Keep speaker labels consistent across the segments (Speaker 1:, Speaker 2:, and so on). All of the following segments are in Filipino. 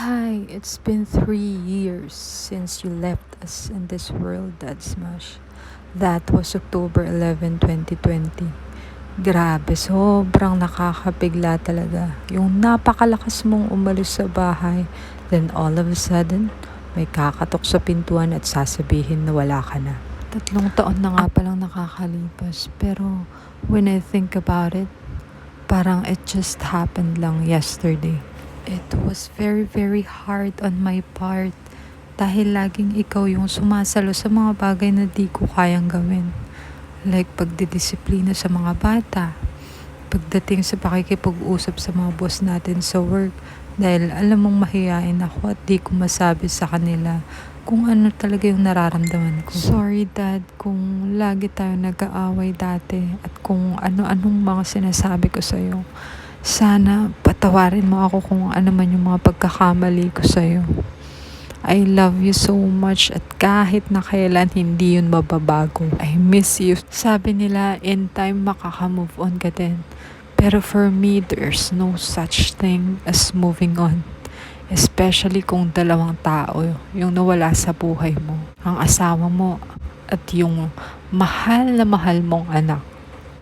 Speaker 1: Hi, it's been 3 years since you left us in this world, Dad Smash. That was October 11, 2020. Grabe, sobrang nakakabigla talaga. Yung napakalakas mong umalis sa bahay, then all of a sudden, may kakatok sa pintuan at sasabihin na wala ka na. 3 taon na nga palang nakakalipas, pero when I think about it, parang it just happened lang yesterday. It was very, very hard on my part dahil laging ikaw yung sumasalo sa mga bagay na di ko kayang gawin. Like pagdidisiplina sa mga bata, pagdating sa pakikipag-usap sa mga boss natin sa work, dahil alam mong mahiyain ako at di ko masabi sa kanila kung ano talaga yung nararamdaman ko. Sorry Dad kung lagi tayo nag-aaway dati at kung ano-anong mga sinasabi ko sa'yo. Sana patawarin mo ako kung ano man yung mga pagkakamali ko sa'yo. I love you so much at kahit na kailan hindi yun mababago. I miss you. Sabi nila in time makaka-move on ka din. Pero for me, there's no such thing as moving on. Especially kung dalawang tao yung nawala sa buhay mo. Ang asawa mo at yung mahal na mahal mong anak.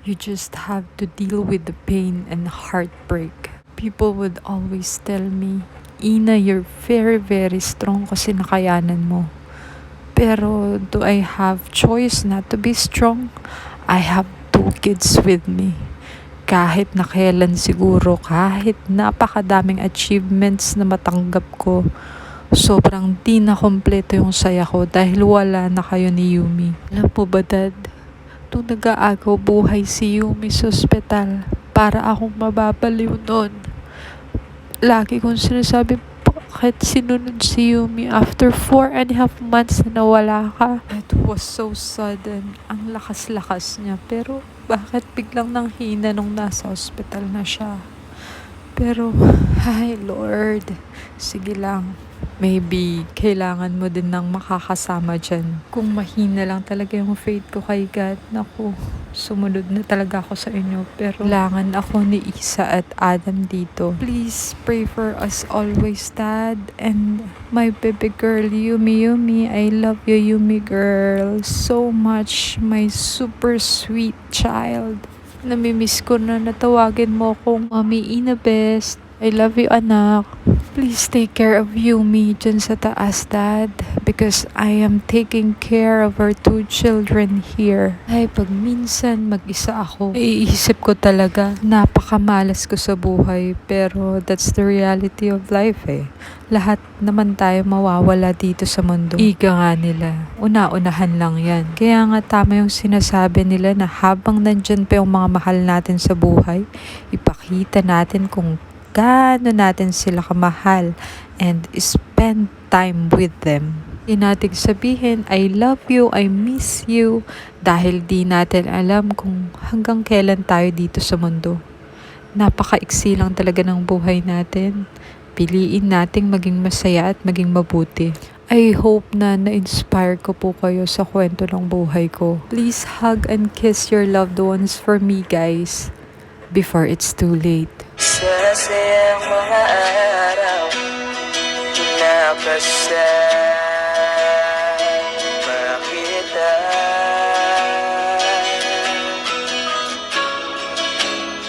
Speaker 1: You just have to deal with the pain and heartbreak. People would always tell me, Ina, you're very, very strong kasi nakayanan mo. Pero do I have choice not to be strong? I have 2 kids with me. Kahit na kailan siguro, kahit napakadaming achievements na matanggap ko, sobrang di na kompleto yung saya ko dahil wala na kayo ni Yumi. Alam mo ba, Dad? Nung nag-aagaw buhay si Yumi sa ospital para akong mababaliw noon. Lagi kong sinasabi, bakit sinunod si Yumi after 4.5 months na nawala ka? It was so sudden. Ang lakas-lakas niya. Pero bakit biglang nanghina nung nasa ospital na siya? Pero, hi Lord, sige lang. Maybe kailangan mo din ng makakasama dyan. Kung mahina lang talaga yung faith ko kay God, naku, sumunod na talaga ako sa inyo. Pero kailangan ako ni Isa at Adam dito. Please pray for us always, Dad. And my baby girl, Yumi Yumi. I love you, Yumi girl, so much. My super sweet child. Namimiss ko na natawagin mo akong Mommy Ina Best. I love you, anak. Please take care of Yumi dyan sa taas, Dad. Because I am taking care of our 2 children here. Ay, pag minsan mag-isa ako, iisip ko talaga, napakamalas ko sa buhay. Pero that's the reality of life eh. Lahat naman tayo mawawala dito sa mundo. Ika nga nila, una-unahan lang yan. Kaya nga tama yung sinasabi nila na habang nandyan pa yung mga mahal natin sa buhay, ipakita natin kung gaano natin sila kamahal and spend time with them. Di natin sabihin, I love you, I miss you, dahil di natin alam kung hanggang kailan tayo dito sa mundo. Napakaiksi lang talaga ng buhay natin. Piliin nating maging masaya at maging mabuti. I hope na na-inspire ko po kayo sa kwento ng buhay ko. Please hug and kiss your loved ones for me, guys, before it's too late.
Speaker 2: Sasayang mga araw nakasama kita.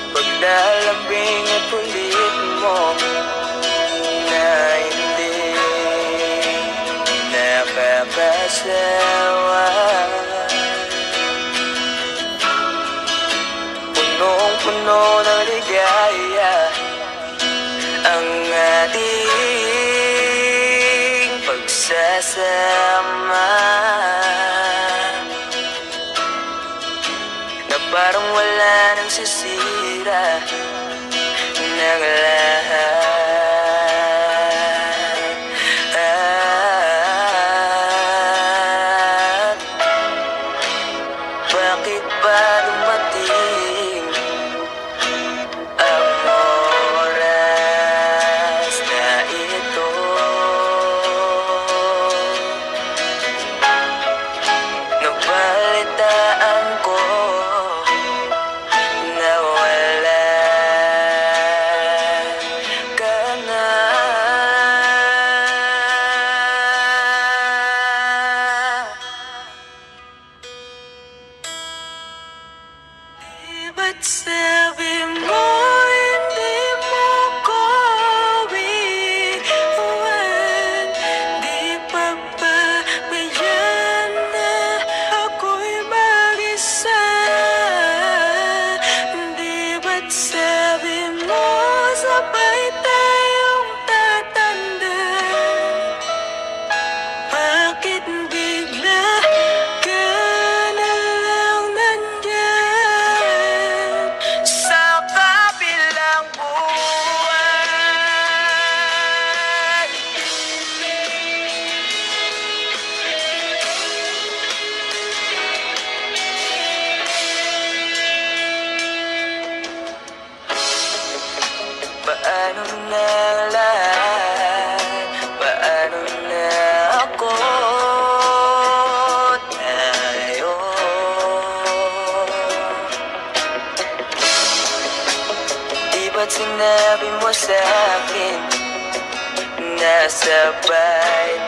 Speaker 2: Pag nalambing at ulit mo na hindi nakakasawa, punong-puno ng ligaya ang ating pagsasama, na parang wala nang sisira ng lahat. Bakit ba dumating ang oras na ito? Nabalitaan ko na wala sinabi mo sa'kin, nasabay